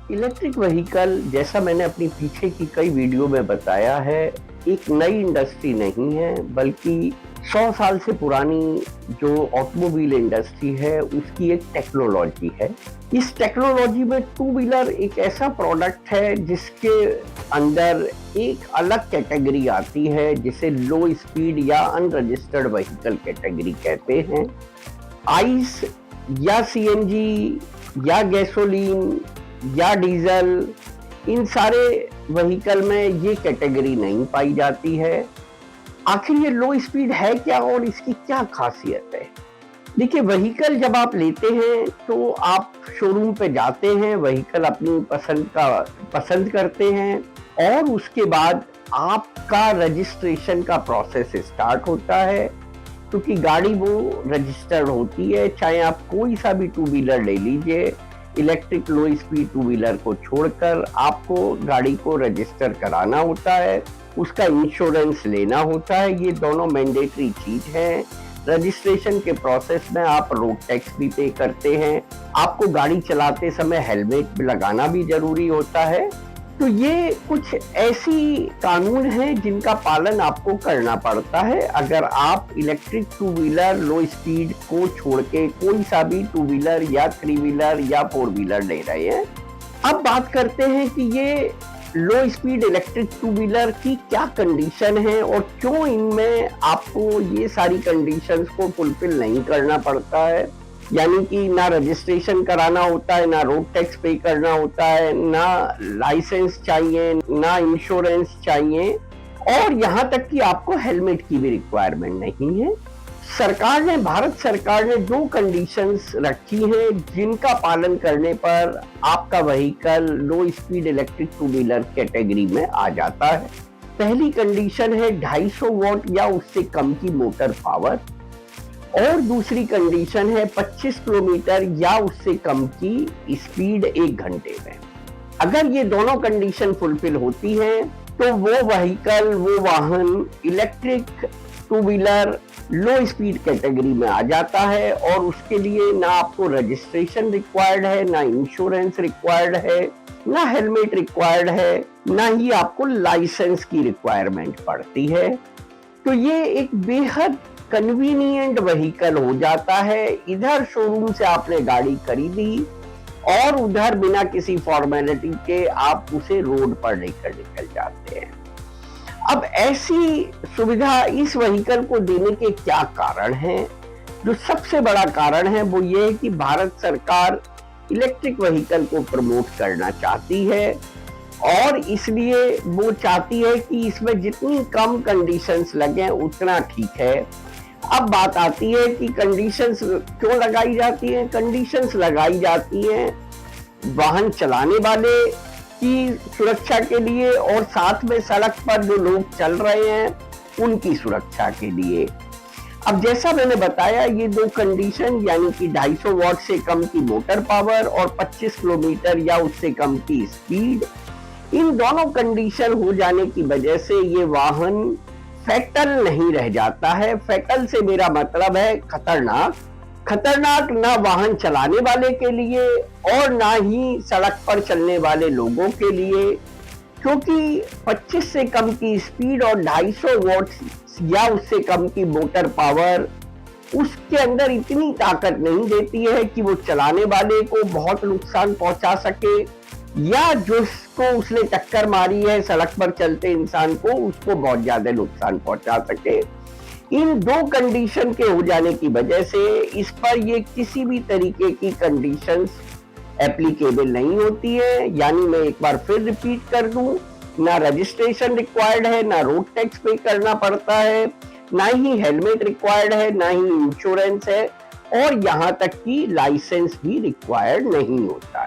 Electric vehicle, जैसा मैंने अपनी पीछे की कई वीडियो में बताया है, एक नई इंडस्ट्री नहीं है, बल्कि 100 साल से पुरानी जो ऑटोमोबाइल इंडस्ट्री है उसकी एक टेक्नोलॉजी है। इस टेक्नोलॉजी में टू व्हीलर एक ऐसा प्रोडक्ट है जिसके अंदर एक अलग कैटेगरी आती है जिसे लो स्पीड या अनरजिस्टर्ड व्हीकल कैटेगरी कहते हैं। आइस या सीएनजी या गैसोलीन या डीजल, इन सारे व्हीकल में ये कैटेगरी नहीं पाई जाती है। आखिर ये लो स्पीड है क्या और इसकी क्या खासियत है? देखिए, व्हीकल जब आप लेते हैं तो आप शोरूम पे जाते हैं, व्हीकल अपनी पसंद करते हैं और उसके बाद आपका रजिस्ट्रेशन का प्रोसेस स्टार्ट होता है, क्योंकि गाड़ी वो रजिस्टर्ड होती है। चाहे आप कोई सा भी टू व्हीलर ले लीजिए, इलेक्ट्रिक लो स्पीड टू व्हीलर को छोड़कर आपको गाड़ी को रजिस्टर कराना होता है, उसका इंश्योरेंस लेना होता है। ये दोनों मैंडेटरी चीज है। रजिस्ट्रेशन के प्रोसेस में आप रोड टैक्स भी पे करते हैं। आपको गाड़ी चलाते समय हेलमेट लगाना भी जरूरी होता है। तो ये कुछ ऐसी कानून हैं जिनका पालन आपको करना पड़ता है अगर आप इलेक्ट्रिक टू व्हीलर लो स्पीड को छोड़ के कोई सा भी टू व्हीलर या थ्री व्हीलर या फोर व्हीलर ले रहे हैं। अब बात करते हैं कि ये लो स्पीड इलेक्ट्रिक टू व्हीलर की क्या कंडीशन है और क्यों इनमें आपको ये सारी कंडीशंस को फुलफिल नहीं करना पड़ता है। यानी कि ना रजिस्ट्रेशन कराना होता है, ना रोड टैक्स पे करना होता है, ना लाइसेंस चाहिए, ना इंश्योरेंस चाहिए और यहाँ तक कि आपको हेलमेट की भी रिक्वायरमेंट नहीं है। भारत सरकार ने 2 कंडीशंस रखी हैं जिनका पालन करने पर आपका व्हीकल लो speed electric two wheeler category में आ जाता है। पहली कंडीशन है 250 वॉट या उससे कम की मोटर पावर और दूसरी कंडीशन है 25 किलोमीटर या उससे कम की स्पीड 1 घंटे में। अगर ये दोनों कंडीशन फुलफिल होती हैं तो वो वाहन इलेक्ट्रिक टू व्हीलर लो स्पीड कैटेगरी में आ जाता है और उसके लिए ना आपको रजिस्ट्रेशन रिक्वायर्ड है, ना इंश्योरेंस रिक्वायर्ड है, ना हेलमेट रिक्वायर्ड है, ना ही आपको लाइसेंस की रिक्वायरमेंट पड़ती है। तो ये एक बेहद कन्वीनियंट व्हीकल हो जाता है। इधर शोरूम से आपने गाड़ी खरीदी और उधर बिना किसी फॉर्मेलिटी के आप उसे रोड पर लेकर निकल जाते हैं। अब ऐसी सुविधा इस व्हीकल को देने के क्या कारण हैं? जो सबसे बड़ा कारण है वो ये है कि भारत सरकार इलेक्ट्रिक व्हीकल को प्रमोट करना चाहती है और इसलिए वो चाहती है कि इसमें जितनी कम कंडीशंस लगे उतना ठीक है। अब बात आती है कि कंडीशंस क्यों लगाई जाती हैं? कंडीशंस लगाई जाती हैं वाहन चलाने वाले की सुरक्षा के लिए और साथ में सड़क पर जो लोग चल रहे हैं उनकी सुरक्षा के लिए। अब जैसा मैंने बताया, ये 2 कंडीशन यानी कि 250 वॉट से कम की मोटर पावर और 25 किलोमीटर या उससे कम की स्पीड, इन दोनों कंडीशन हो जाने की वजह से ये वाहन फैटल नहीं रह जाता है। फैटल से मेरा मतलब है खतरनाक ना वाहन चलाने वाले के लिए और ना ही सड़क पर चलने वाले लोगों के लिए, क्योंकि 25 से कम की स्पीड और 250 वॉट या उससे कम की मोटर पावर उसके अंदर इतनी ताकत नहीं देती है कि वो चलाने वाले को बहुत नुकसान पहुंचा सके या जिसको उसने टक्कर मारी है सड़क पर चलते इंसान को उसको बहुत ज्यादा नुकसान पहुंचा सके। इन 2 कंडीशन के हो जाने की वजह से इस पर ये किसी भी तरीके की कंडीशंस एप्लीकेबल नहीं होती है। यानी मैं एक बार फिर रिपीट कर दूं, ना रजिस्ट्रेशन रिक्वायर्ड है, ना रोड टैक्स पे करना पड़ता है, ना ही हेलमेट रिक्वायर्ड है, ना ही इंश्योरेंस है और यहाँ तक कि लाइसेंस भी रिक्वायर्ड नहीं होता है।